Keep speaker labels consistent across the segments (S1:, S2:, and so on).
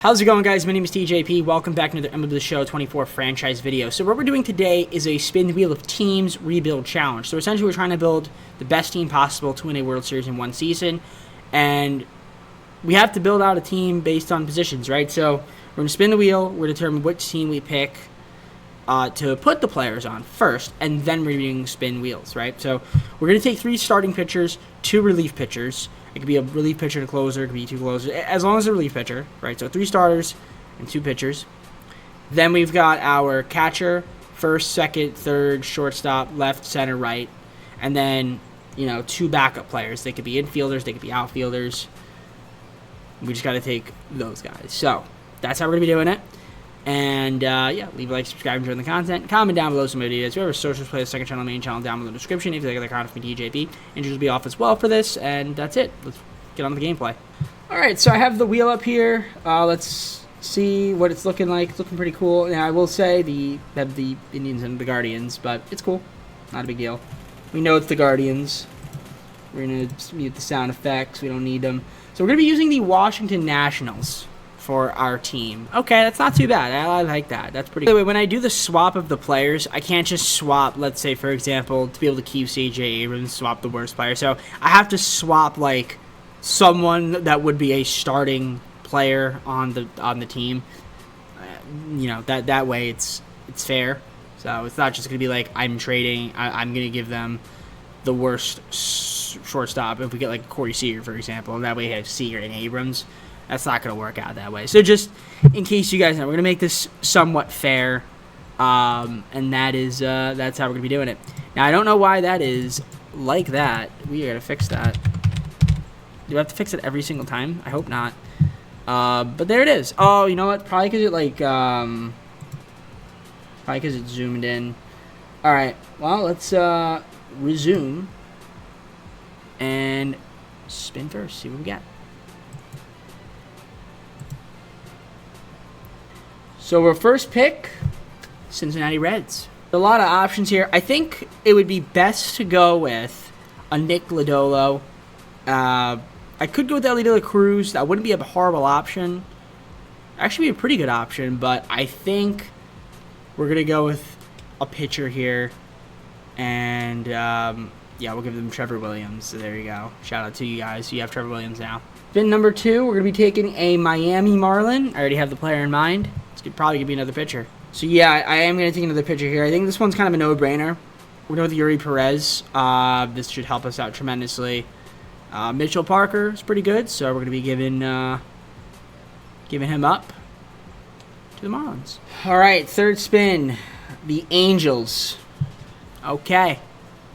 S1: How's it going, guys? My name is TJP. Welcome back to another MLB The Show 24 franchise video. So what we're doing today is a spin the wheel of teams rebuild challenge. So essentially we're trying to build the best team possible to win a World Series in one season. And we have to build out a team based on positions, right? So we're going to spin the wheel. We're going to determine which team we pick to put the players on first. And then we're doing spin wheels, right? So we're going to take 3 starting pitchers, 2 relief pitchers. It could be a relief pitcher and a closer. It could be 2 closers, as long as a relief pitcher, right? So 3 starters and 2 pitchers. Then we've got our catcher, first, second, third, shortstop, left, center, right. And then, 2 backup players. They could be infielders. They could be outfielders. We just got to take those guys. So that's how we're going to be doing it. And, leave a like, subscribe, enjoy the content. Comment down below some ideas. We have our socials, play the second channel, main channel down below in the description. If you like the content from DJP, injuries will be off as well for this. And that's it. Let's get on with the gameplay. All right, so I have the wheel up here. Let's see what it's looking like. It's looking pretty cool. Now, I will say they have the Indians and the Guardians, but it's cool. Not a big deal. We know it's the Guardians. We're going to mute the sound effects. We don't need them. So we're going to be using the Washington Nationals for our team. Okay, that's not too bad. I like that. That's pretty good. When I do the swap of the players, I can't just swap, let's say, for example, to be able to keep C.J. Abrams, swap the worst player. So I have to swap, like, someone that would be a starting player on the team. That way it's fair. So it's not just going to be like I'm trading. I'm going to give them the worst shortstop if we get, like, Corey Seager, for example. And that way I have Seager and Abrams. That's not going to work out that way. So just in case you guys know, we're going to make this somewhat fair, and that's how we're going to be doing it. Now, I don't know why that is like that. We got to fix that. Do I have to fix it every single time? I hope not. But there it is. Oh, you know what? Probably because it zoomed in. All right. Well, let's resume and spin first. See what we got. So our first pick, Cincinnati Reds. A lot of options here. I think it would be best to go with a Nick Lodolo. I could go with Ellie De La Cruz. That wouldn't be a horrible option. Actually be a pretty good option, but I think we're going to go with a pitcher here. And, we'll give them Trevor Williams. So there you go. Shout out to you guys. You have Trevor Williams now. Spin number 2, we're going to be taking a Miami Marlin. I already have the player in mind. It's probably going to be another pitcher. So, yeah, I am going to take another pitcher here. I think this one's kind of a no-brainer. We're going with Yuri Perez. This should help us out tremendously. Mitchell Parker is pretty good, so we're going to be giving him up to the Marlins. All right, third spin, the Angels. Okay,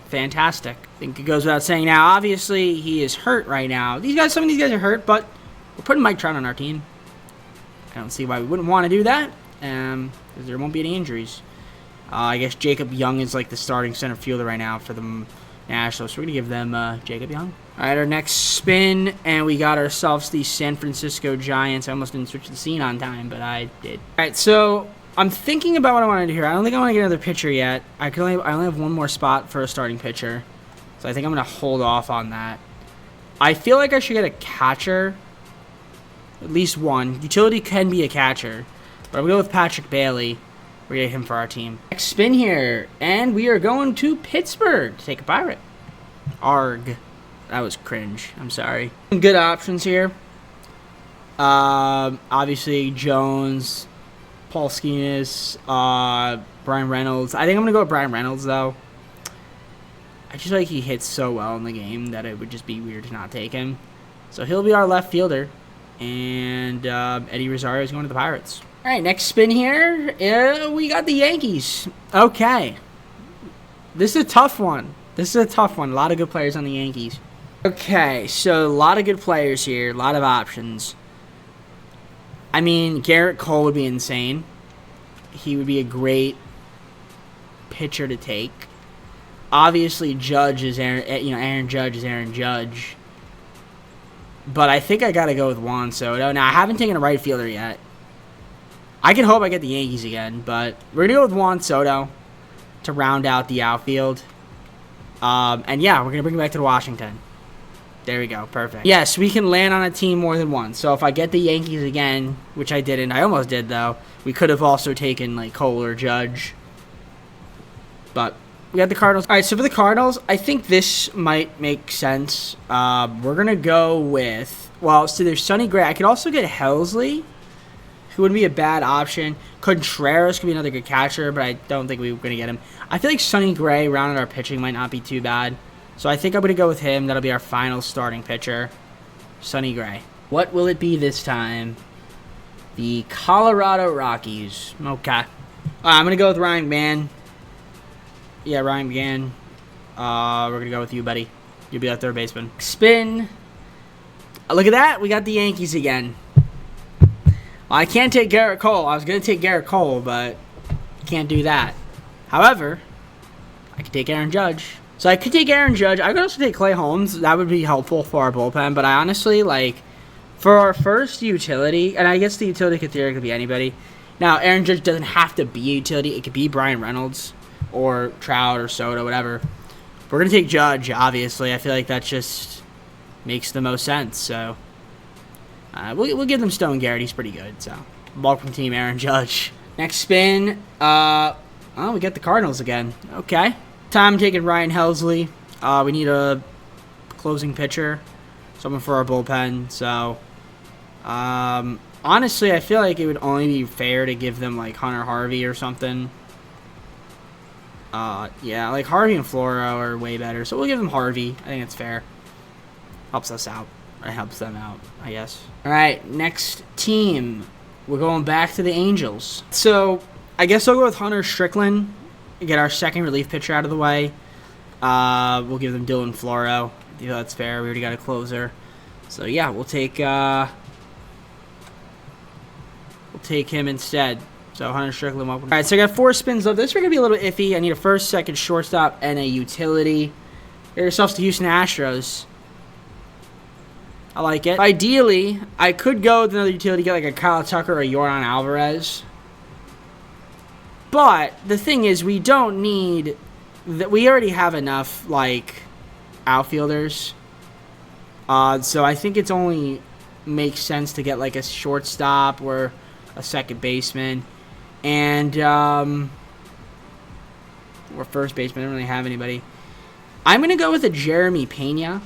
S1: fantastic. I think it goes without saying now. Obviously, he is hurt right now. Some of these guys are hurt, but we're putting Mike Trout on our team. I don't see why we wouldn't want to do that, because there won't be any injuries. I guess Jacob Young is like the starting center fielder right now for the Nationals, so we're going to give them Jacob Young. All right, our next spin, and we got ourselves the San Francisco Giants. I almost didn't switch the scene on time, but I did. All right, so I'm thinking about what I want to do here. I don't think I want to get another pitcher yet. I only have one more spot for a starting pitcher, so I think I'm going to hold off on that. I feel like I should get a catcher. At least one. Utility can be a catcher. But I'm going to go with Patrick Bailey. We're going to get him for our team. Next spin here. And we are going to Pittsburgh to take a Pirate. Arg. That was cringe. I'm sorry. Some good options here. Obviously, Jones, Paul Skenes, Brian Reynolds. I think I'm going to go with Brian Reynolds, though. I just feel like he hits so well in the game that it would just be weird to not take him. So he'll be our left fielder. And Eddie Rosario is going to the Pirates. All right, next spin here. We got the Yankees. Okay. This is a tough one. A lot of good players on the Yankees. Okay, so a lot of good players here. A lot of options. I mean, Garrett Cole would be insane. He would be a great pitcher to take. Obviously, Aaron Judge is Aaron Judge. But I think I got to go with Juan Soto. Now, I haven't taken a right fielder yet. I can hope I get the Yankees again, but we're going to go with Juan Soto to round out the outfield. And, yeah, we're going to bring it back to Washington. There we go. Perfect. Yes, we can land on a team more than once. So if I get the Yankees again, which I didn't, I almost did though. We could have also taken like Cole or Judge. But we got the Cardinals. All right, so for the Cardinals, I think this might make sense. We're going to go with, well, so there's Sonny Gray. I could also get Helsley, who wouldn't be a bad option. Contreras could be another good catcher, but I don't think we're going to get him. I feel like Sonny Gray, rounding our pitching, might not be too bad. So I think I'm going to go with him. That'll be our final starting pitcher, Sonny Gray. What will it be this time? The Colorado Rockies. Okay. All right, I'm going to go with Ryan McMahon. Yeah, Ryan McMahon. We're going to go with you, buddy. You'll be our third baseman. Spin. Look at that. We got the Yankees again. Well, I can't take Garrett Cole. I was going to take Garrett Cole, but can't do that. However, I could take Aaron Judge. So I could take Aaron Judge. I could also take Clay Holmes. That would be helpful for our bullpen. But I honestly, like, for our first utility, and I guess the utility could theoretically be anybody. Now, Aaron Judge doesn't have to be a utility. It could be Brian Reynolds or Trout or Soto, whatever. We're going to take Judge, obviously. I feel like that just makes the most sense. So we'll give them Stone Garrett. He's pretty good. So welcome team, Aaron Judge. Next spin. Oh, we got the Cardinals again. Okay. Time taking Ryan Helsley. We need a closing pitcher, someone for our bullpen. So, honestly, I feel like it would only be fair to give them like Hunter Harvey or something. Yeah, like Harvey and Floro are way better, so we'll give them Harvey. I think it's fair. Helps us out. Or helps them out, I guess. All right, next team. We're going back to the Angels. So, I guess I'll go with Hunter Strickland. Get our second relief pitcher out of the way. We'll give them Dylan Floro. I think that's fair. We already got a closer. So, yeah, we'll take him instead. So, Hunter Strickland. Welcome. All right, so I got 4 spins left. This is going to be a little iffy. I need a first, second, shortstop, and a utility. Get yourselves to Houston Astros. I like it. Ideally, I could go with another utility, get like a Kyle Tucker or a Yordan Alvarez. But the thing is, we don't need that. We already have enough like outfielders. So I think it's only makes sense to get like a shortstop or a second baseman, and or first baseman. I don't really have anybody. I'm gonna go with a Jeremy Pena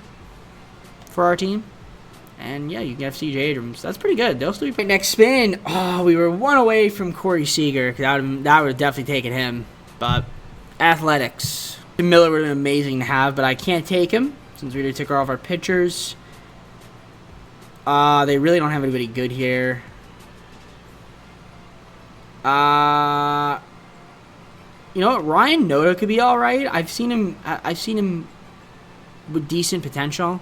S1: for our team. And, yeah, you can have C.J. Abrams. That's pretty good. They'll still be... Next spin. Oh, we were 1 away from Corey Seager. That would have definitely taken him. But athletics. Miller would have been amazing to have, but I can't take him since we already took all of our pitchers. They really don't have anybody good here. You know what? Ryan Noda could be all right. I've seen him with decent potential.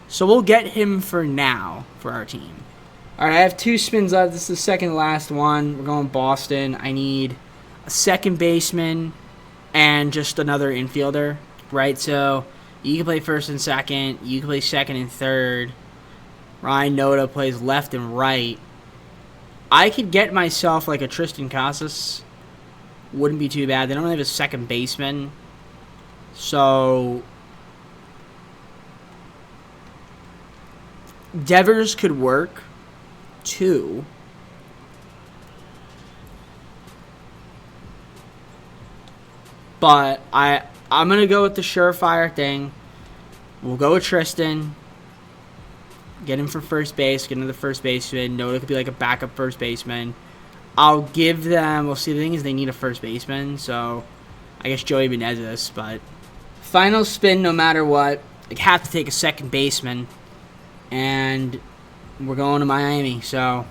S1: So we'll get him for now for our team. All right, I have 2 spins left. This is the second to last one. We're going Boston. I need a second baseman and just another infielder, right? So you can play first and second. You can play second and third. Ryan Noda plays left and right. I could get myself like a Tristan Casas. Wouldn't be too bad. They don't really have a second baseman. So Devers could work, too. But I'm going to go with the surefire thing. We'll go with Tristan. Get him for first base. Get another first baseman. Noda could be like a backup first baseman. I'll give them... Well, see, the thing is they need a first baseman. So, I guess Joey Menezes. But final spin, no matter what. I have to take a second baseman. And we're going to Miami, so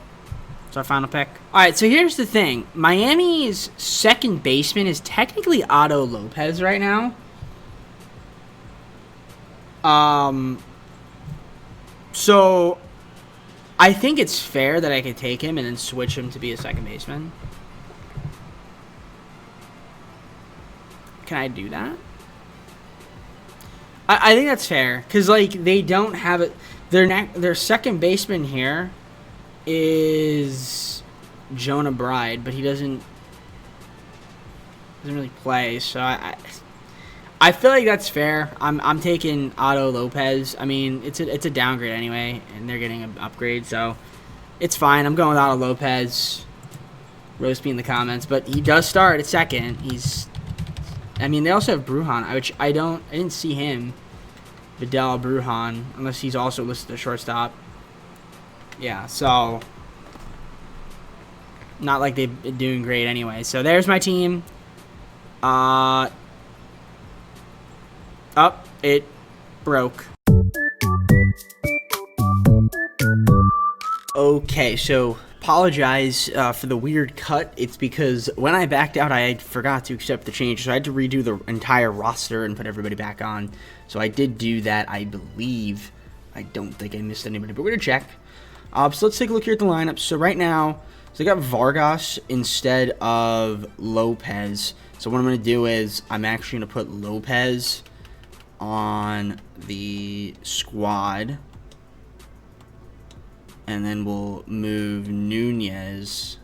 S1: it's our final pick. All right, so here's the thing. Miami's second baseman is technically Otto Lopez right now. So I think it's fair that I could take him and then switch him to be a second baseman. Can I do that? I think that's fair, because, like, they don't have it. Their second baseman here is Jonah Bride, but he doesn't really play. So I feel like that's fair. I'm taking Otto Lopez. I mean, it's a downgrade anyway, and they're getting an upgrade, so it's fine. I'm going with Otto Lopez. Roast me in the comments, but he does start at second. I mean, they also have Brujan, which I didn't see him. Vidal Brujan, unless he's also listed as shortstop. Yeah, so not like they've been doing great anyway. So there's my team. It broke. Okay, so apologize for the weird cut. It's because when I backed out, I forgot to accept the change, so I had to redo the entire roster and put everybody back on. So I did do that, I believe. I don't think I missed anybody, but we're going to check. So let's take a look here at the lineup. So right now, I got Vargas instead of Lopez. So what I'm going to do is I'm actually going to put Lopez on the squad. And then we'll move Nunez.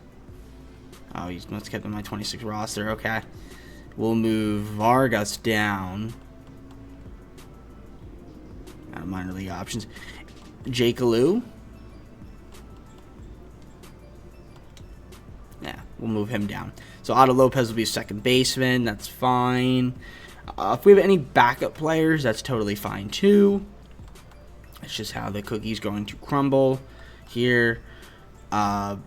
S1: Oh, he must have kept on my 26 roster. Okay. We'll move Vargas down. Out of minor league options. Jake Alou. Yeah, we'll move him down. So Otto Lopez will be second baseman. That's fine. If we have any backup players, that's totally fine too. It's just how the cookie's going to crumble here. So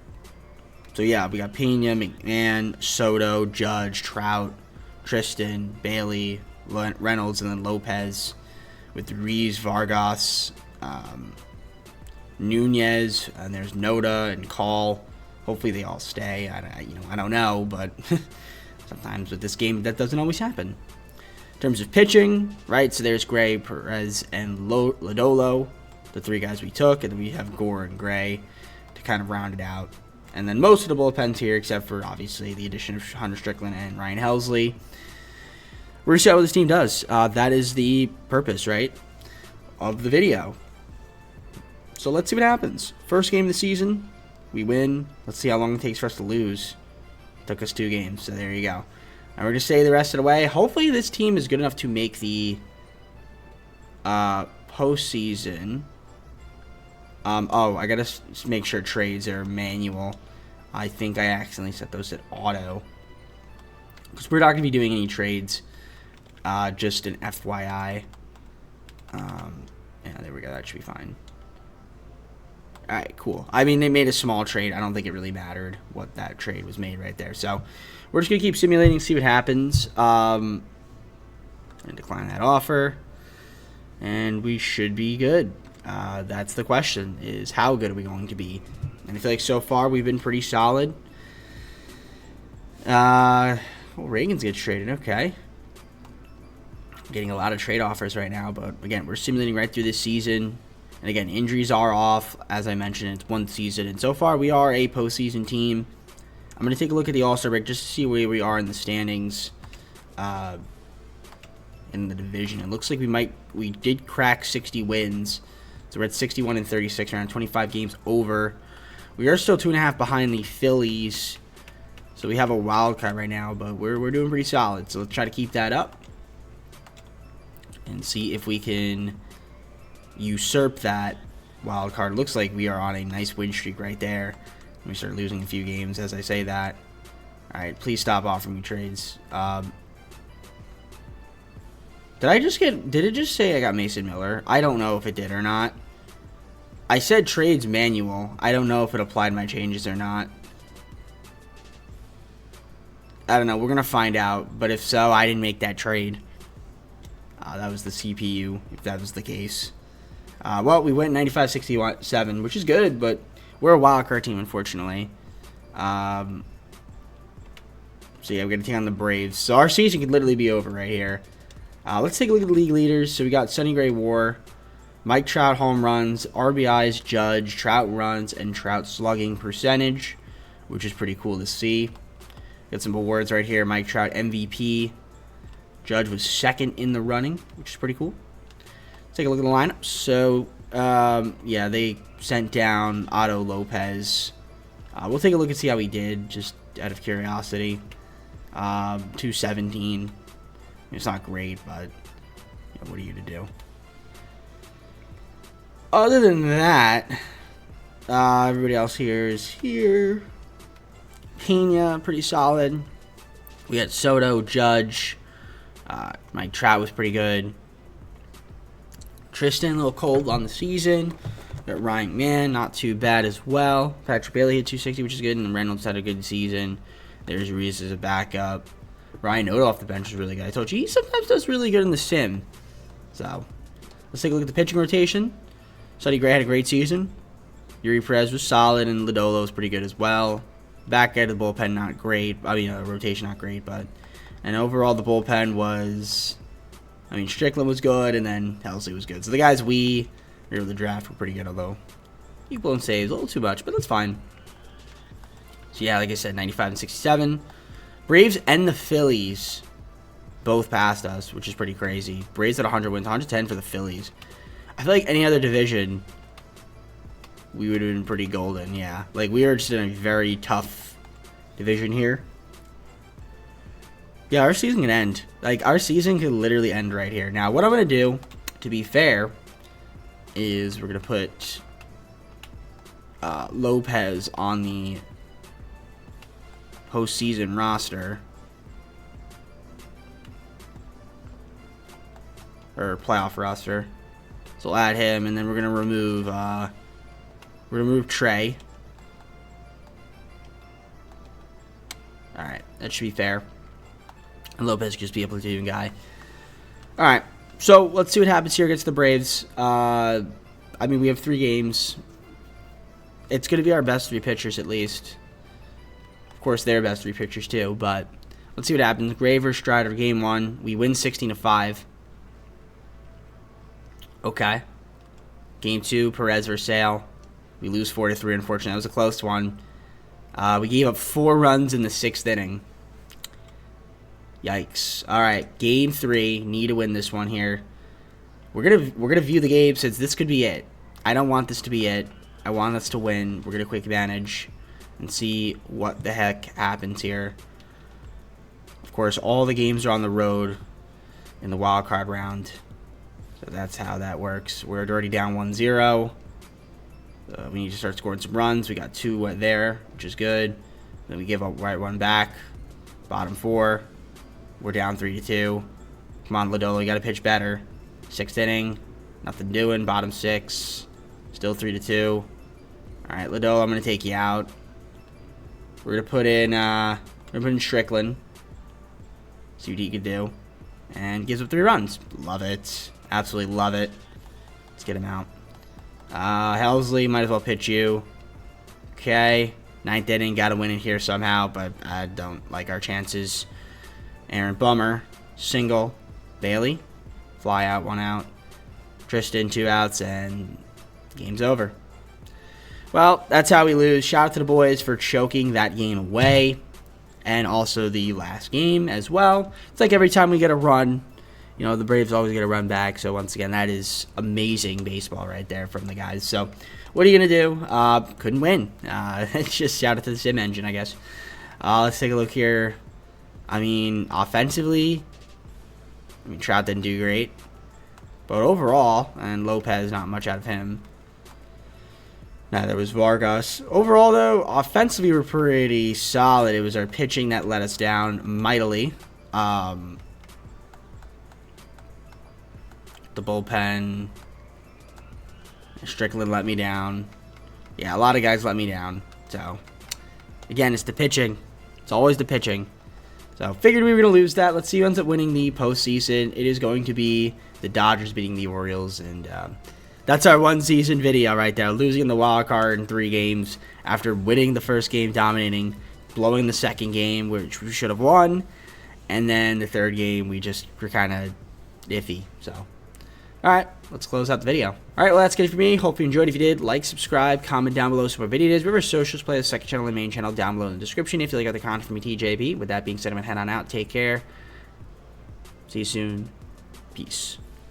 S1: yeah, we got Pena, McMahon, Soto, Judge, Trout, Tristan, Bailey, Reynolds, and then Lopez with Reeves, Vargas, Nunez, and there's Noda and Call. Hopefully they all stay. I don't know, but sometimes with this game that doesn't always happen. In terms of pitching, right? So there's Gray, Perez, and Lodolo, the three guys we took, and then we have Gore and Gray to kind of round it out. And then most of the bullpens here, except for obviously the addition of Hunter Strickland and Ryan Helsley. We're going to see how this team does. That is the purpose, right, of the video. So let's see what happens. First game of the season, we win. Let's see how long it takes for us to lose. Took us 2 games, so there you go. And we're going to stay the rest of the way. Hopefully this team is good enough to make the postseason. I got to make sure trades are manual. I think I accidentally set those at auto. Because we're not going to be doing any trades. Just an FYI. Yeah, there we go. That should be fine. Alright, cool. I mean, they made a small trade. I don't think it really mattered what that trade was made right there. So, we're just going to keep simulating, see what happens. And decline that offer. And we should be good. That's the question, is how good are we going to be? And I feel like so far we've been pretty solid. Well, Reagan's gets traded. Okay. Getting a lot of trade offers right now. But, again, we're simulating right through this season. And again, injuries are off. As I mentioned, it's one season. And so far, we are a postseason team. I'm going to take a look at the All-Star break just to see where we are in the standings in the division. It looks like we did crack 60 wins. So we're at 61 and 36, around 25 games over. We are still 2.5 behind the Phillies. So we have a wild card right now, but we're doing pretty solid. So let's try to keep that up and see if we can usurp that wild card. Looks like we are on a nice win streak right there. We start losing a few games as I say that. Alright, please stop offering me trades. Did it just say I got Mason Miller? I don't know if it did or not. I said trades manual. I don't know if it applied my changes or not. I don't know. We're going to find out. But if so, I didn't make that trade. That was the CPU, if that was the case. Well, we went 95-67, which is good, but we're a wild card team, unfortunately. So, yeah, we're going to take on the Braves. So, our season could literally be over right here. Let's take a look at the league leaders. So, we got Sonny Gray WAR, Mike Trout home runs, RBIs, Judge, Trout runs, and Trout slugging percentage, which is pretty cool to see. Got some awards right here. Mike Trout MVP. Judge was second in the running, which is pretty cool. Let's take a look at the lineup. So, yeah, they sent down Otto Lopez. We'll take a look and see how he did, just out of curiosity. 217. It's not great, but what are you to do? Other than that, everybody else here is here. Pena, pretty solid. We had Soto, Judge. Mike Trout was pretty good. Tristan, a little cold on the season. Got Ryan McMahon, not too bad as well. Patrick Bailey hit 260, which is good, and Reynolds had a good season. There's Reese as a backup. Ryan Noda off the bench was really good. I told you, he sometimes does really good in the sim. So, let's take a look at the pitching rotation. Sonny Gray had a great season. Yuri Perez was solid, and Lodolo was pretty good as well. Back end of the bullpen, not great. I mean, rotation, not great, but... And overall, the bullpen was... I mean, Strickland was good, and then Helsley was good. So the guys we near the draft were pretty good, although equal in saves, a little too much, but that's fine. So yeah, like I said, 95 and 67. Braves and the Phillies both passed us, which is pretty crazy. Braves at 100 wins, 110 for the Phillies. I feel like any other division, we would have been pretty golden, yeah. Like, we are just in a very tough division here. Yeah, our season can end. Like, our season could literally end right here. Now, what I'm going to do, to be fair, is we're going to put Lopez on the postseason roster. Or playoff roster. So we'll add him, and then we're going to remove Trey. Alright, that should be fair. And Lopez could just be a platoon guy. Alright, so let's see what happens here against the Braves. I mean, we have 3 games. It's going to be our best 3 pitchers at least. Of course, their best 3 pitchers too, but let's see what happens. Gray versus Strider, game 1. We win 16-5. Okay. Game 2, Perez versus Sale. We lose 4-3, unfortunately. That was a close one. We gave up 4 runs in the 6th inning. Yikes. Alright, game 3. Need to win this one here. We're gonna view the game since this could be it. I don't want this to be it. I want us to win. We're gonna quick advantage and see what the heck happens here. Of course, all the games are on the road in the wild card round. So that's how that works. We're already down 1-0. We need to start scoring some runs. We got 2 there, which is good. Then we give up right 1 back. Bottom 4. We're down 3-2. Come on, Lodolo, you got to pitch better. 6th inning. Nothing doing. Bottom 6. Still 3-2. All right, Lodolo, I'm going to take you out. We're going to put in Strickland. See what he could do. And gives up 3 runs. Love it. Absolutely love it. Let's get him out. Helsley, might as well pitch you. Okay. 9th inning, got to win it here somehow, but I don't like our chances. Aaron Bummer, single. Bailey, fly out, 1 out. Tristan, 2 outs, and game's over. Well, that's how we lose. Shout out to the boys for choking that game away. And also the last game as well. It's like every time we get a run, you know, the Braves always get a run back. So once again, that is amazing baseball right there from the guys. So what are you going to do? Couldn't win. It's just shout out to the sim engine, I guess. Let's take a look here. I mean, offensively, Trout didn't do great. But overall, and Lopez, not much out of him. Now, there was Vargas. Overall, though, offensively, we're pretty solid. It was our pitching that let us down mightily. The bullpen, Strickland let me down. Yeah, a lot of guys let me down. So, again, it's the pitching. It's always the pitching. So, figured we were going to lose that. Let's see who ends up winning the postseason. It is going to be the Dodgers beating the Orioles. And that's our one-season video right there. Losing the wild card in 3 games after winning the first game, dominating, blowing the second game, which we should have won. And then the 3rd game, we just were kind of iffy. So, alright, let's close out the video. Alright, well, that's good for me. Hope you enjoyed. If you did, like, subscribe, comment down below some more videos. Remember, socials, play the second channel and main channel down below in the description if you like other content from me, TJP. With that being said, I'm going to head on out. Take care. See you soon. Peace.